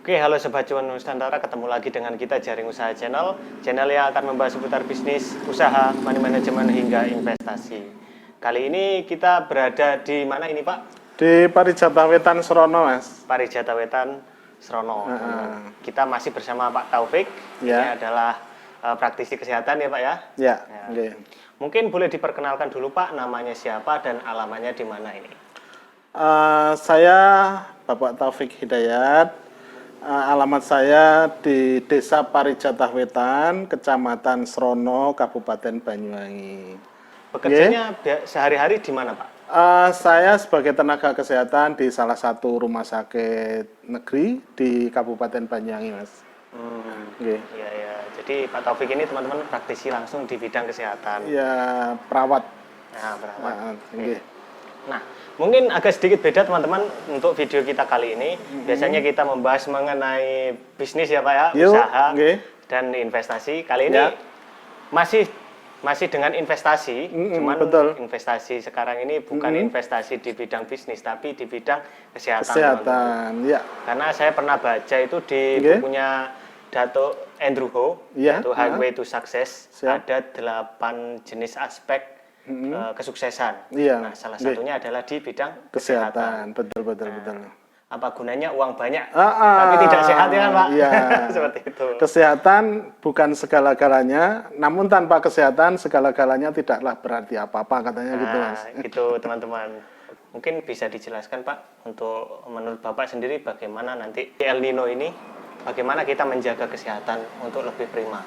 Oke, halo Sobat Cuan Nusantara, ketemu lagi dengan kita Jaring Usaha Channel yang akan membahas seputar bisnis, usaha, money management, hingga investasi. Kali ini kita berada di mana ini Pak? Di Parijata Wetan Srono, Mas. Parijata Wetan Srono. Kita masih bersama Pak Taufik. Ini adalah praktisi kesehatan ya Pak ya? Ya. Okay. Mungkin boleh diperkenalkan dulu Pak, namanya siapa dan alamatnya di mana ini? Saya Bapak Taufik Hidayat. Alamat saya di Desa Parijata Wetan, Kecamatan Srono, Kabupaten Banyuwangi. Bekerjanya sehari-hari di mana Pak? Saya sebagai tenaga kesehatan di salah satu rumah sakit negeri di Kabupaten Banyuwangi, Mas. Iya, ya. Jadi Pak Taufik ini teman-teman praktisi langsung di bidang kesehatan. Ya, perawat. Nah, perawat. Nah, mungkin agak sedikit beda teman-teman untuk video kita kali ini. Biasanya kita membahas mengenai bisnis ya Pak ya, usaha dan investasi. Kali ini masih dengan investasi, cuman investasi sekarang ini bukan investasi di bidang bisnis, tapi di bidang kesehatan. Ya. Karena saya pernah baca itu di bukunya Dato Andrew Ho, yaitu Highway to Success. Ada 8 jenis aspek kesuksesan. Nah, salah satunya adalah di bidang kesehatan. Betul. Apa gunanya uang banyak tapi tidak sehat ya kan Pak? Iya. Seperti itu. Kesehatan bukan segala-galanya, namun tanpa kesehatan segala-galanya tidaklah berarti apa-apa, katanya gitu Mas. Gitu teman-teman. Mungkin bisa dijelaskan Pak, untuk menurut Bapak sendiri bagaimana nanti El Nino ini, bagaimana kita menjaga kesehatan untuk lebih prima?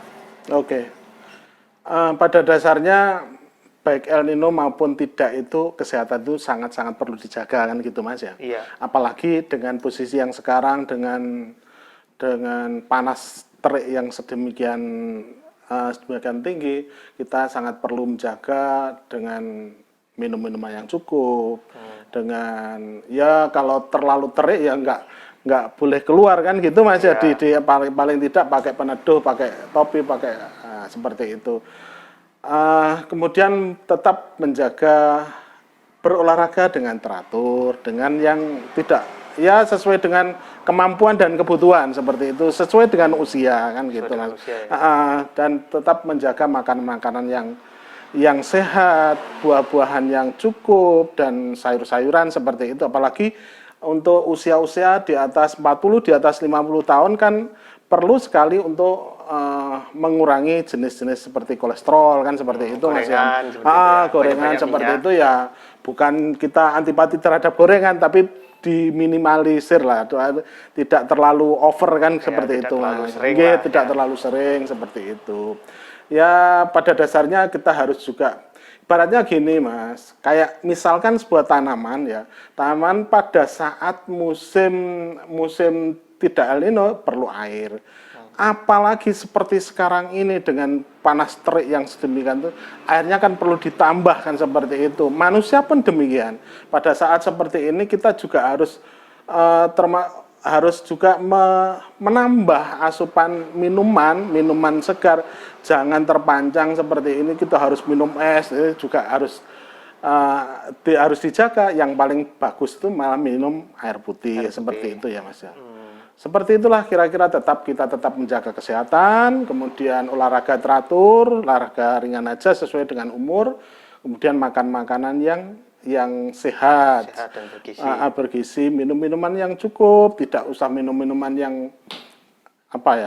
Oke. Pada dasarnya baik El Nino maupun tidak itu kesehatan itu sangat-sangat perlu dijaga kan gitu Mas ya. Iya. Apalagi dengan posisi yang sekarang dengan panas terik yang sedemikian tinggi, kita sangat perlu menjaga dengan minum-minuman yang cukup, dengan ya kalau terlalu terik ya nggak boleh keluar kan gitu Mas ya. Di paling tidak pakai peneduh, pakai topi, pakai seperti itu. Kemudian tetap menjaga berolahraga dengan teratur, dengan yang tidak ya sesuai dengan kemampuan dan kebutuhan seperti itu, sesuai dengan usia kan gitu Mas. Dan tetap menjaga makanan-makanan yang sehat, buah-buahan yang cukup dan sayur-sayuran seperti itu. Apalagi untuk usia-usia di atas 40, di atas 50 tahun kan perlu sekali untuk mengurangi jenis-jenis seperti kolesterol kan seperti itu Mas ya. Gorengan seperti itu ya, bukan kita antipati terhadap gorengan tapi diminimalisir lah, tidak terlalu over kan seperti itu Mas. Tidak terlalu sering seperti itu. Ya pada dasarnya kita harus juga ibaratnya gini Mas, kayak misalkan sebuah tanaman ya, tanaman pada saat musim tidak El Nino perlu air. Apalagi seperti sekarang ini dengan panas terik yang sedemikian itu, airnya kan perlu ditambahkan seperti itu. Manusia pun demikian. Pada saat seperti ini kita juga harus juga menambah asupan minuman segar. Jangan terpancang seperti ini, kita harus minum es, juga harus dijaga. Yang paling bagus itu malah minum air putih seperti itu ya Mas ya. Seperti itulah kira-kira kita tetap menjaga kesehatan, kemudian olahraga teratur, olahraga ringan aja sesuai dengan umur, kemudian makan makanan yang sehat dan bergizi, minum minuman yang cukup, tidak usah minum minuman yang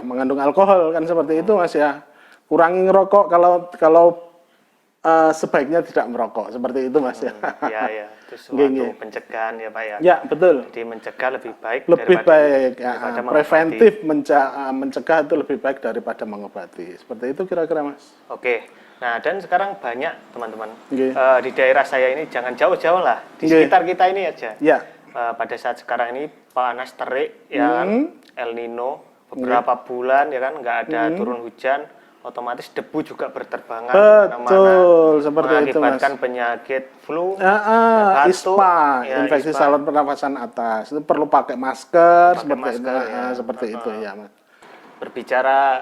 mengandung alkohol kan seperti itu Mas ya. Kurangi ngerokok kalau sebaiknya tidak merokok seperti itu Mas ya. Iya. Itu suatu pencegahan ya Pak ya. Ya betul. Jadi mencegah lebih baik daripada preventif mencegah itu lebih baik daripada mengobati. Seperti itu kira-kira Mas. Oke. Nah dan sekarang banyak teman-teman di daerah saya ini, jangan jauh-jauh lah, di sekitar kita ini aja. Ya. Pada saat sekarang ini panas terik ya kan, El Nino beberapa bulan ya kan nggak ada turun hujan. Otomatis debu juga berterbangan betul seperti itu Mas, mengakibatkan penyakit flu, ISPA, infeksi saluran pernafasan atas, itu perlu pakai masker seperti itu ya Mas. Berbicara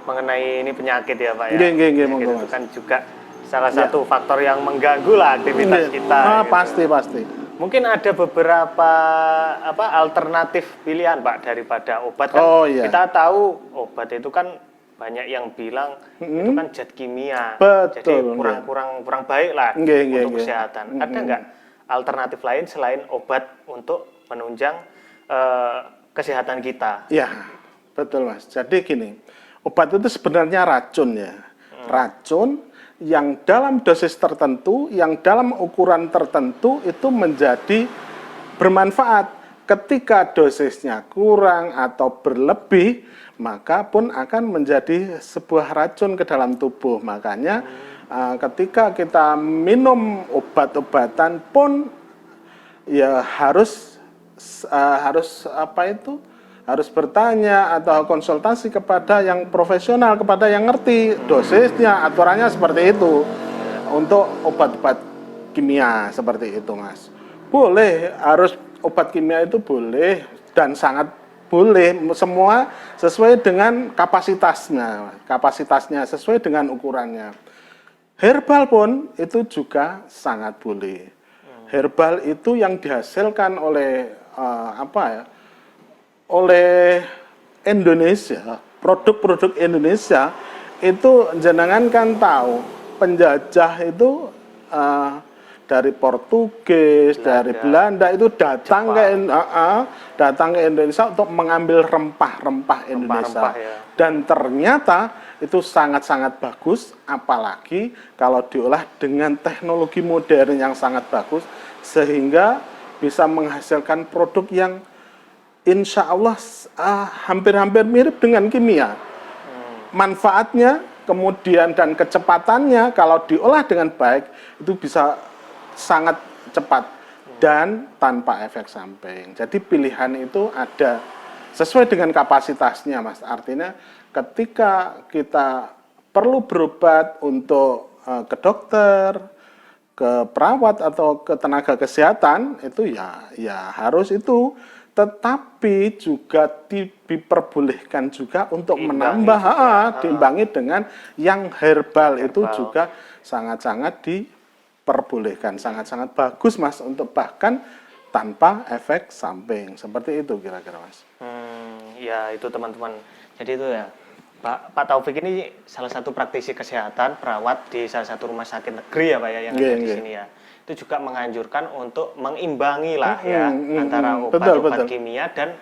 mengenai ini penyakit ya Pak ya, itu kan juga salah satu faktor yang mengganggu lah aktivitas kita. Pasti mungkin ada beberapa alternatif pilihan Pak daripada obat kan. Kita tahu obat itu kan banyak yang bilang itu kan zat kimia. Jadi kurang baik lah untuk kesehatan. Ada nggak alternatif lain selain obat untuk menunjang kesehatan kita? Ya, betul Mas. Jadi gini, obat itu sebenarnya racun ya. Racun yang dalam dosis tertentu, yang dalam ukuran tertentu itu menjadi bermanfaat. Ketika dosisnya kurang atau berlebih, maka pun akan menjadi sebuah racun ke dalam tubuh. Makanya ketika kita minum obat-obatan pun ya harus harus bertanya atau konsultasi kepada yang profesional, kepada yang ngerti dosisnya, aturannya seperti itu. Untuk obat-obat kimia seperti itu Mas. Boleh, harus obat kimia itu boleh dan sangat boleh, semua sesuai dengan kapasitasnya sesuai dengan ukurannya. Herbal pun itu juga sangat boleh. Herbal itu yang dihasilkan oleh oleh Indonesia, produk-produk Indonesia itu jenengan kan tahu penjajah itu dari Portugis, dari Belanda itu datang ke Indonesia untuk mengambil rempah-rempah Indonesia. Dan ternyata itu sangat-sangat bagus, apalagi kalau diolah dengan teknologi modern yang sangat bagus, sehingga bisa menghasilkan produk yang insya Allah hampir-hampir mirip dengan kimia. Manfaatnya, kemudian dan kecepatannya kalau diolah dengan baik itu bisa sangat cepat dan tanpa efek samping. Jadi pilihan itu ada sesuai dengan kapasitasnya Mas. Artinya ketika kita perlu berobat untuk ke dokter, ke perawat atau ke tenaga kesehatan itu ya harus itu. Tetapi juga diperbolehkan juga untuk menambah, diimbangi dengan yang herbal itu juga sangat-sangat diperbolehkan, sangat-sangat bagus Mas, untuk bahkan tanpa efek samping. Seperti itu kira-kira Mas. Ya itu teman-teman. Jadi itu ya, Pak Taufik ini salah satu praktisi kesehatan, perawat di salah satu rumah sakit negeri ya Pak ya, yang ada di sini ya. Itu juga menganjurkan untuk mengimbangi lah antara obat-obat kimia dan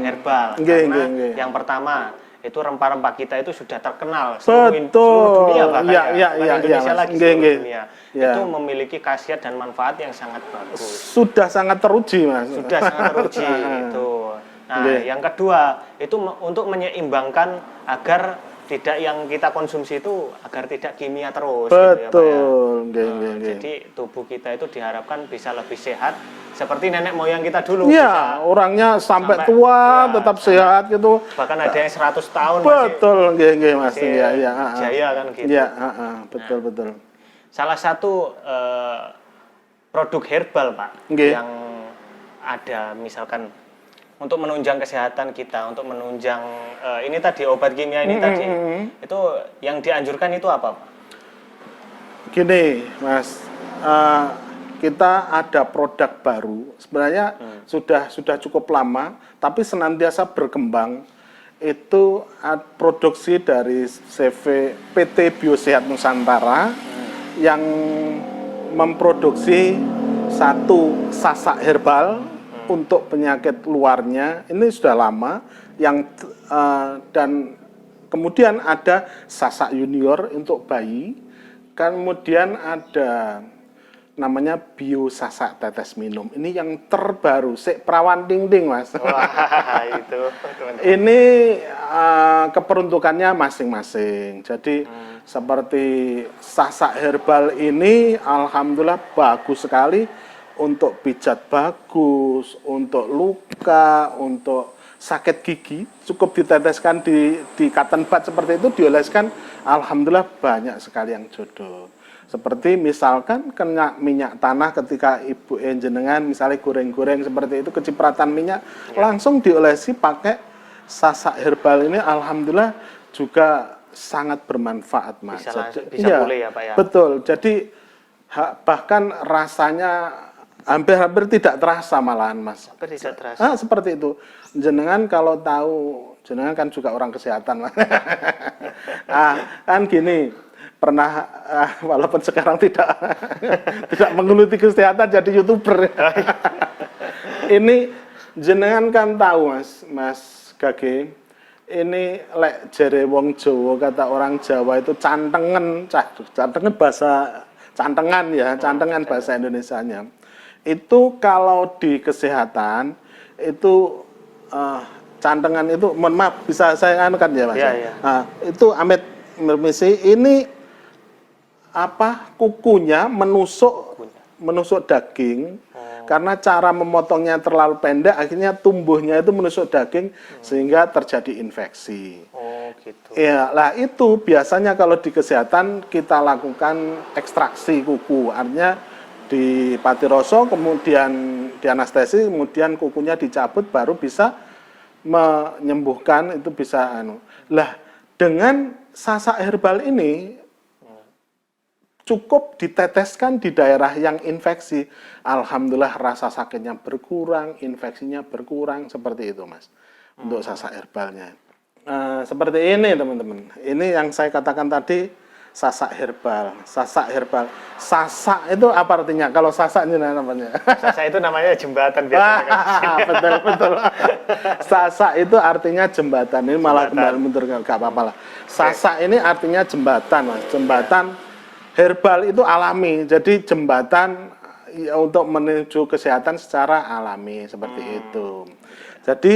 herbal. Karena yang pertama itu rempah-rempah kita itu sudah terkenal seluruh dunia bahkan Indonesia lagi seluruh dunia. Itu memiliki khasiat dan manfaat yang sangat bagus. Sudah sangat teruji Mas. Sudah sangat teruji itu. Nah, yang kedua itu untuk menyeimbangkan agar tidak yang kita konsumsi itu agar tidak kimia terus. Betul. Gitu ya, Pak, ya. Jadi tubuh kita itu diharapkan bisa lebih sehat seperti nenek moyang kita dulu. Iya, orangnya sampai tua tetap sehat gitu. Bahkan ada yang 100 tahun betul, Mas. Iya, jaya kan gitu. Iya, betul. Salah satu produk herbal Pak yang ada misalkan untuk menunjang kesehatan kita, untuk menunjang ini tadi obat kimia ini tadi, itu yang dianjurkan itu apa, Pak? Gini, Mas, kita ada produk baru, sebenarnya sudah cukup lama, tapi senantiasa berkembang. Itu produksi dari PT Biosehat Nusantara yang memproduksi satu sasak herbal untuk penyakit luarnya. Ini sudah lama dan kemudian ada sasak junior untuk bayi, kemudian ada namanya bio sasak tetes minum. Ini yang terbaru, perawan ding-ding Mas. Wah, itu ini keperuntukannya masing-masing. Jadi seperti sasak herbal ini alhamdulillah bagus sekali. Untuk pijat bagus, untuk luka, untuk sakit gigi, cukup diteteskan di cotton bud seperti itu, dioleskan, alhamdulillah banyak sekali yang jodoh. Seperti misalkan kena minyak tanah ketika ibu jenengan misalnya goreng-goreng seperti itu, kecipratan minyak, langsung diolesi pakai sasak herbal ini, alhamdulillah juga sangat bermanfaat Mas. Bisa boleh ya Pak ya? Betul, jadi bahkan rasanya hampir tidak terasa malahan, Mas. Hampir tidak terasa. Seperti itu. Jenengan kalau tahu, jenengan kan juga orang kesehatan, Mas. Kan gini, pernah walaupun sekarang tidak tidak menggeluti kesehatan jadi YouTuber. Ini jenengan kan tahu, Mas Gage. Ini lek jere wong Jawa, kata orang Jawa itu cantengan bahasa cantengan bahasa Indonesianya. Itu kalau di kesehatan itu cantengan itu, mohon maaf bisa saya anukan ya Mas. Iya. Itu amit permisi, ini kukunya menusuk daging. Karena cara memotongnya terlalu pendek, akhirnya tumbuhnya itu menusuk daging sehingga terjadi infeksi. Oh, gitu. Ya, lah itu biasanya kalau di kesehatan kita lakukan ekstraksi kuku, artinya di patiroso, kemudian di anestesi, kemudian kukunya dicabut, baru bisa menyembuhkan, itu bisa Lah, dengan sasak herbal ini cukup diteteskan di daerah yang infeksi, alhamdulillah rasa sakitnya berkurang, infeksinya berkurang, seperti itu Mas. Untuk sasak herbalnya. Seperti ini teman-teman. Ini yang saya katakan tadi, sasak herbal. Sasak herbal. Sasak itu apa artinya? Kalau sasak ini namanya? Sasak itu namanya jembatan biasanya. Betul. Sasak itu artinya jembatan. Ini malah kembali mundur, nggak apa-apa lah. Sasak ini artinya jembatan, Mas. Jembatan herbal itu alami. Jadi jembatan untuk menuju kesehatan secara alami seperti itu. Jadi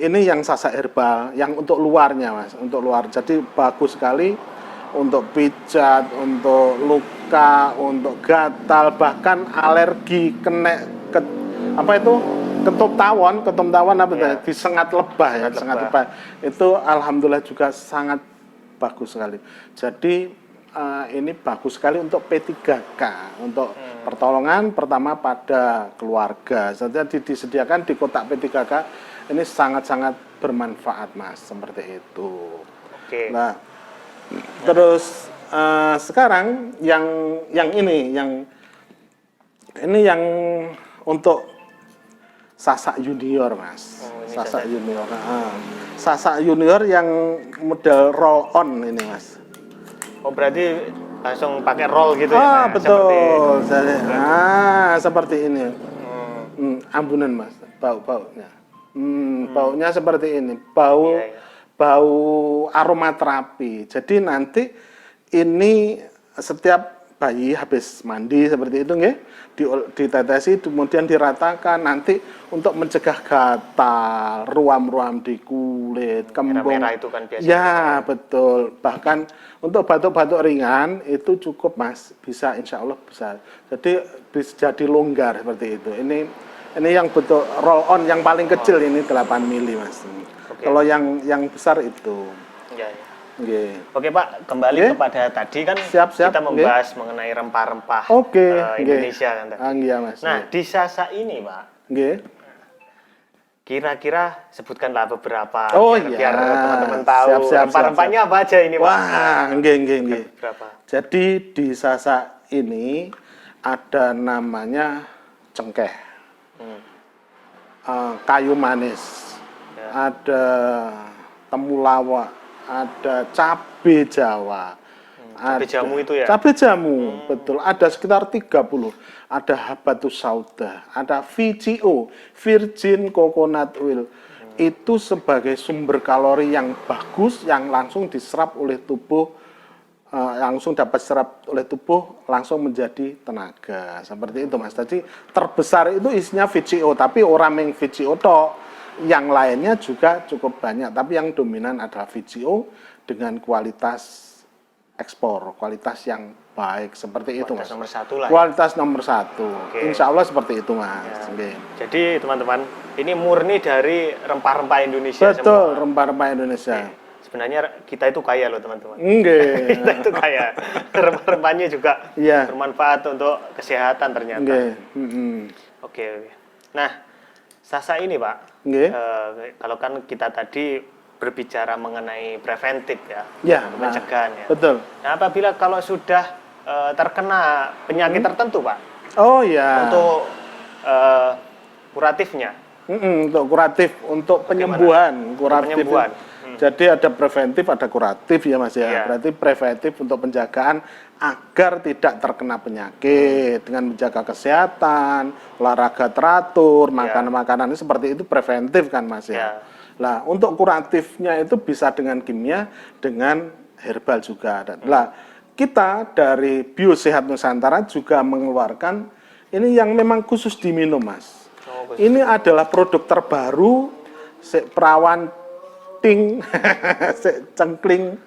ini yang sasak herbal, yang untuk luarnya Mas, untuk luar. Jadi bagus sekali untuk pijat, untuk luka, untuk gatal, bahkan alergi, ketum tawon disengat lebah ya, disengat lebah. Itu alhamdulillah juga sangat bagus sekali. Jadi ini bagus sekali untuk P3K, untuk pertolongan pertama pada keluarga. Jadi disediakan di kotak P3K, ini sangat-sangat bermanfaat Mas, seperti itu. Oke. Nah, terus sekarang yang ini yang untuk sasak junior Mas. Sasak junior. Sasak junior yang model roll on ini Mas. Oh, berarti langsung pakai roll gitu ya? Betul. Seperti ini. Ambunan Mas, baunya. Baunya seperti ini. Bau aromaterapi. Jadi nanti ini setiap bayi habis mandi seperti itu nggih, ditetesi kemudian diratakan nanti untuk mencegah gatal, ruam-ruam di kulit, kembung. Merah itu kan biasanya. Ya, betul. Bahkan untuk batuk-batuk ringan itu cukup Mas, bisa insya Allah bisa. Jadi longgar seperti itu. Ini yang betul roll on yang paling kecil ini 8 mili Mas. Okay. Kalau yang besar itu. Ya. Okay. Oke Pak, kembali kepada tadi kan kita membahas mengenai rempah-rempah Indonesia kan tadi. Iya, Mas. Nah, di sasak ini Pak, kira-kira sebutkanlah beberapa biar teman-teman tahu rempah-rempahnya apa aja ini Pak. Wah, nggih. Berapa? Jadi di sasak ini ada namanya cengkeh, kayu manis, ada temulawak, ada cabe Jawa. Cabe jamu itu ya? Cabe jamu, betul. Ada sekitar 30. Ada habatus sauda, ada VCO, Virgin Coconut Oil. Itu sebagai sumber kalori yang bagus, yang langsung diserap oleh tubuh, langsung dapat serap oleh tubuh, langsung menjadi tenaga. Seperti itu Mas. Jadi terbesar itu isinya VCO, tapi orang yang VCO tok. Yang lainnya juga cukup banyak, tapi yang dominan adalah VCO dengan kualitas ekspor, kualitas yang baik, seperti itu Mas. Nomor satu lah. Kualitas nomor satu. Okay. Insya Allah seperti itu Mas. Ya. Okay. Jadi teman-teman, ini murni dari rempah-rempah Indonesia. Betul, rempah-rempah Indonesia. Okay. Sebenarnya kita itu kaya loh teman-teman. Enggak. Kita itu kaya. Rempah-rempahnya juga bermanfaat untuk kesehatan ternyata. Oke. Nah, sasak ini Pak, kalau kan kita tadi berbicara mengenai preventif pencegahan ya. Betul. Nah, apabila kalau sudah terkena penyakit tertentu Pak, Oh ya. Untuk kuratifnya. Untuk kuratif, untuk penyembuhan, kuratif. Penyembuhan. Jadi ada preventif, ada kuratif ya Mas ya. Iya. Berarti preventif untuk penjagaan agar tidak terkena penyakit dengan menjaga kesehatan, olahraga teratur, makan makanan seperti itu preventif kan Mas ya. Nah, untuk kuratifnya itu bisa dengan kimia, dengan herbal juga. Nah, kita dari Biosehat Nusantara juga mengeluarkan ini yang memang khusus diminum Mas. Ini adalah produk terbaru perawan ting cengkling,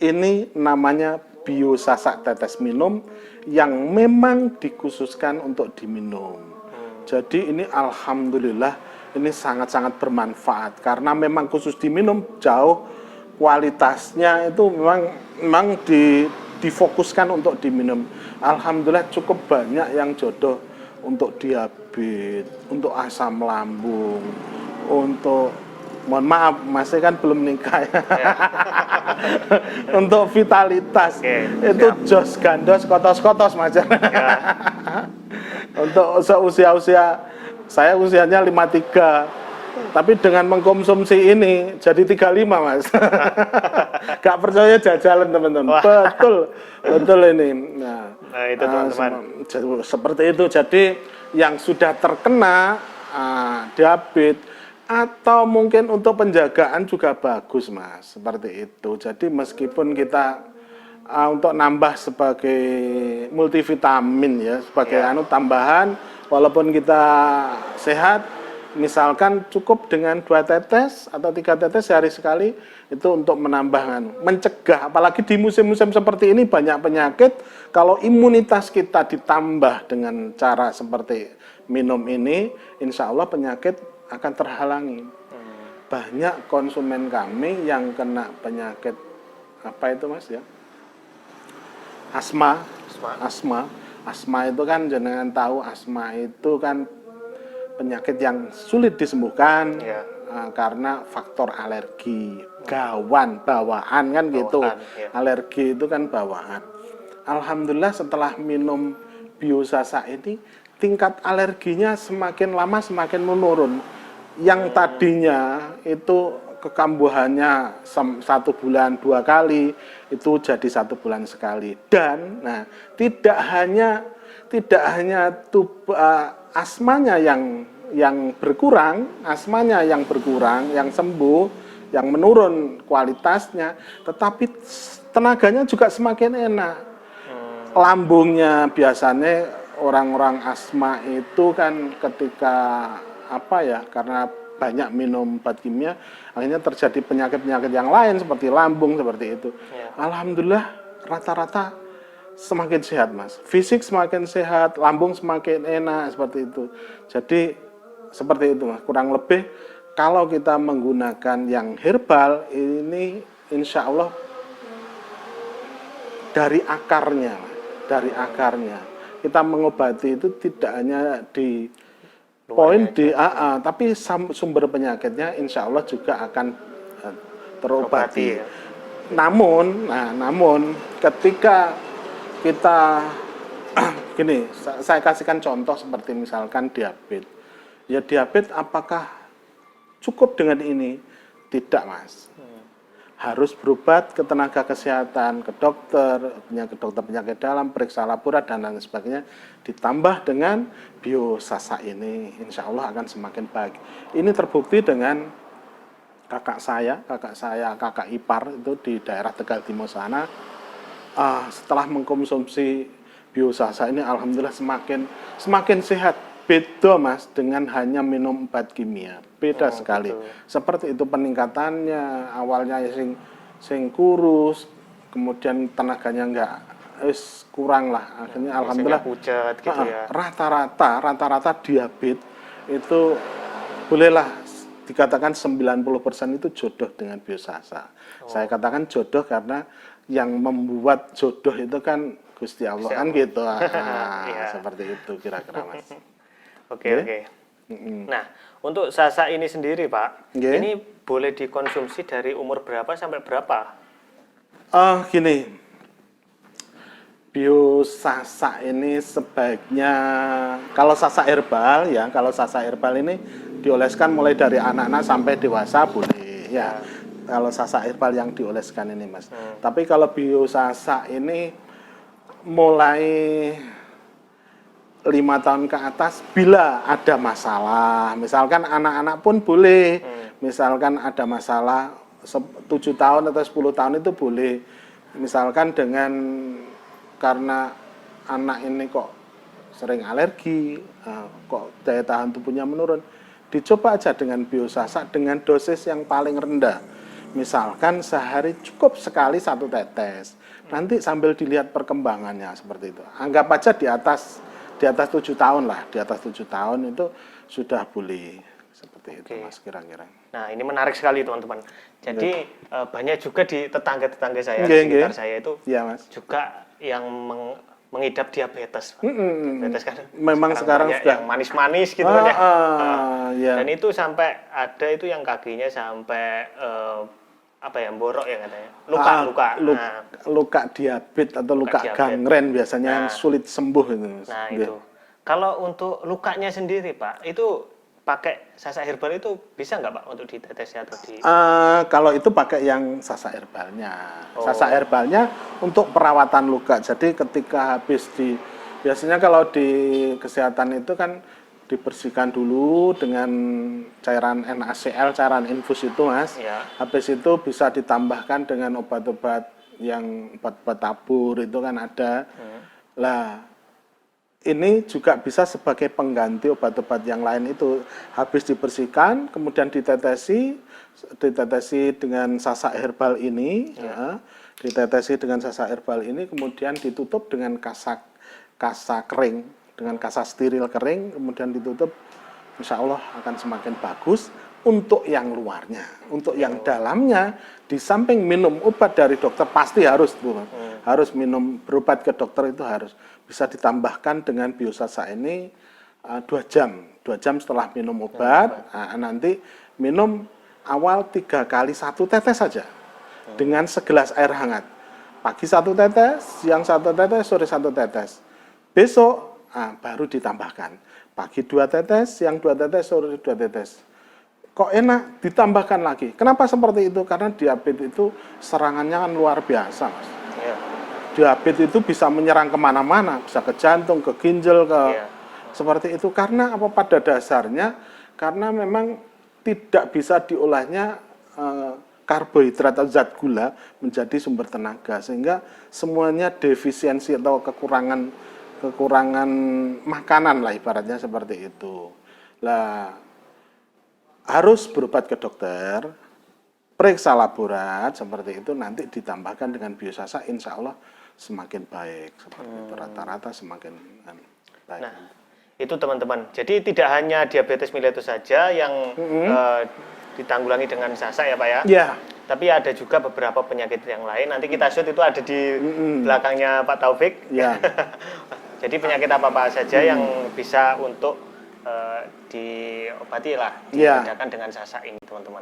ini namanya Biosasak tetes minum yang memang dikhususkan untuk diminum. Jadi ini alhamdulillah ini sangat-sangat bermanfaat karena memang khusus diminum, jauh kualitasnya itu memang difokuskan untuk diminum. Alhamdulillah cukup banyak yang jodoh untuk diabetes, untuk asam lambung, untuk mohon maaf, masih kan belum nikah ya. Untuk vitalitas, itu jos gandos kotos-kotos Mas. Untuk seusia-usia, saya usianya 53, tapi dengan mengkonsumsi ini jadi 35 Mas. Gak percaya jajalan teman-teman. Betul ini. Nah itu teman-teman. Seperti itu. Jadi yang sudah terkena diabetes atau mungkin untuk penjagaan juga bagus Mas, seperti itu. Jadi meskipun kita untuk nambah sebagai multivitamin ya, sebagai tambahan, walaupun kita sehat, misalkan cukup dengan 2 tetes atau 3 tetes sehari sekali, itu untuk menambah, mencegah, apalagi di musim-musim seperti ini banyak penyakit. Kalau imunitas kita ditambah dengan cara seperti minum ini, insya Allah penyakit akan terhalangi. Banyak konsumen kami yang kena penyakit apa itu Mas ya? Asma itu kan jenengan tahu, asma itu kan penyakit yang sulit disembuhkan karena faktor alergi, bawaan kan gitu. Alergi itu kan bawaan. Alhamdulillah setelah minum Biosasak ini tingkat alerginya semakin lama semakin menurun. Yang tadinya itu kekambuhannya 1 bulan 2 kali, itu jadi 1 bulan sekali. Dan tidak hanya asmanya yang berkurang, yang sembuh, yang menurun kualitasnya, tetapi tenaganya juga semakin enak. Lambungnya biasanya orang-orang asma itu kan ketika karena banyak minum obat kimia, akhirnya terjadi penyakit-penyakit yang lain seperti lambung, seperti itu. Alhamdulillah rata-rata semakin sehat Mas, fisik semakin sehat, lambung semakin enak, seperti itu. Jadi seperti itu Mas, kurang lebih kalau kita menggunakan yang herbal ini insya Allah dari akarnya kita mengobati itu tidak hanya di poin di AA, tapi sumber penyakitnya insya Allah juga akan terobati. Namun ketika kita gini, saya kasihkan contoh seperti misalkan diabetes. Ya diabetes apakah cukup dengan ini? Tidak Mas. Harus berobat ke tenaga kesehatan, ke dokter penyakit dalam, periksa laborat dan lain sebagainya, ditambah dengan Biosasak ini, insya Allah akan semakin baik. Ini terbukti dengan kakak ipar itu di daerah Tegal Timur sana, setelah mengkonsumsi Biosasak ini, alhamdulillah semakin sehat. Beda Mas dengan hanya minum obat kimia, beda sekali. Betul. Seperti itu peningkatannya, awalnya sing kurus, kemudian tenaganya enggak kurang lah, akhirnya alhamdulillah pucat gitu ya. Rata-rata diabetes itu bolehlah dikatakan 90% itu jodoh dengan Biosasak. Saya katakan jodoh karena yang membuat jodoh itu kan Gusti Allah kan gitu. Seperti itu kira-kira Mas. Oke. Nah, untuk Sasak ini sendiri Pak, ini boleh dikonsumsi dari umur berapa sampai berapa? Gini, Biosasa ini sebaiknya kalau sasa herbal ya, kalau sasa herbal ini dioleskan mulai dari anak-anak sampai dewasa boleh ya. Kalau sasa herbal yang dioleskan ini Mas. Tapi kalau biosasa ini mulai 5 tahun ke atas bila ada masalah, misalkan anak-anak pun boleh, misalkan ada masalah 7 tahun atau 10 tahun itu boleh, misalkan dengan karena anak ini kok sering alergi, kok daya tahan tubuhnya menurun, dicoba aja dengan biosasa dengan dosis yang paling rendah. Misalkan sehari cukup sekali 1 tetes. Nanti sambil dilihat perkembangannya seperti itu. Anggap aja di atas 7 tahun lah, di atas 7 tahun itu sudah boleh seperti itu Mas kira-kira. Nah ini menarik sekali teman-teman. Jadi banyak juga di tetangga-tetangga saya, di sekitar saya itu Mas. Juga yang mengidap diabetes. Diabetes kan memang sekarang sudah yang manis-manis gitu kan ya. Dan itu sampai ada itu yang kakinya sampai borok ya katanya. Luka diabetes atau luka gangren biasanya yang sulit sembuh itu. Nah itu. Kalau untuk lukanya sendiri Pak, itu pakai sasa herbal itu bisa nggak Pak untuk ditetesnya atau di? Kalau itu pakai yang sasa herbalnya. Sasa herbalnya untuk perawatan luka. Jadi ketika habis biasanya kalau di kesehatan itu kan dibersihkan dulu dengan cairan NaCl, cairan infus itu Mas. Ya. Habis itu bisa ditambahkan dengan obat-obat yang obat-obat tabur itu kan ada. Lah ini juga bisa sebagai pengganti obat-obat yang lain itu. Habis dibersihkan, kemudian ditetesi dengan sasa herbal ini, ya. Ditetesi dengan sasa herbal ini, kemudian ditutup dengan kasa kering, dengan kasa steril kering, kemudian ditutup, insya Allah akan semakin bagus. Untuk yang luarnya, untuk yang dalamnya, di samping minum obat dari dokter pasti harus harus minum berobat ke dokter itu harus. Bisa ditambahkan dengan biosasa ini 2 jam setelah minum obat. Nanti minum awal 3 kali 1 tetes saja dengan segelas air hangat. Pagi 1 tetes, siang 1 tetes, sore 1 tetes. Besok baru ditambahkan. Pagi 2 tetes, siang 2 tetes, sore 2 tetes. Kok enak, ditambahkan lagi. Kenapa seperti itu? Karena diabetes itu serangannya kan luar biasa, Mas. Ya. Diabetes itu bisa menyerang kemana-mana, bisa ke jantung, ke ginjal, seperti itu. Karena apa? Pada dasarnya, karena memang tidak bisa diolahnya karbohidrat atau zat gula menjadi sumber tenaga, sehingga semuanya defisiensi atau kekurangan makanan lah ibaratnya seperti itu. Lah harus berobat ke dokter, periksa laborat seperti itu, nanti ditambahkan dengan biosasa, insya Allah semakin baik seperti itu, rata-rata semakin baik. Nah, itu teman-teman. Jadi tidak hanya diabetes mellitus saja yang ditanggulangi dengan sasa ya Pak ya. Iya. Tapi ada juga beberapa penyakit yang lain. Nanti kita shoot itu ada di belakangnya Pak Taufik. Iya. Jadi penyakit apa-apa saja yang bisa untuk diobati lah, dibedakan dengan sasa ini teman-teman.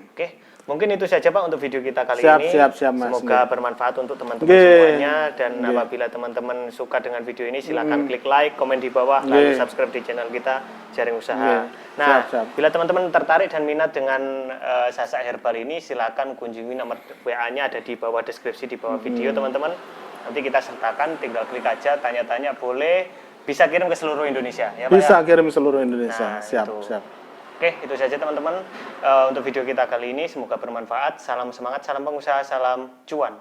Oke, mungkin itu saja Pak untuk video kita kali ini. Siap, Mas. Semoga bermanfaat untuk teman-teman semuanya. Dan apabila teman-teman suka dengan video ini, silakan klik like, komen di bawah, lalu subscribe di channel kita Jaring Usaha. Nah, bila teman-teman tertarik dan minat dengan sasa herbal ini, silakan kunjungi nomor WA-nya ada di bawah deskripsi di bawah video teman-teman. Nanti kita sertakan, tinggal klik aja, tanya-tanya boleh. Bisa kirim ke seluruh Indonesia ya Pak? Bisa kirim seluruh Indonesia. Nah, siap. Oke, itu saja teman-teman untuk video kita kali ini. Semoga bermanfaat. Salam semangat, salam pengusaha, salam cuan.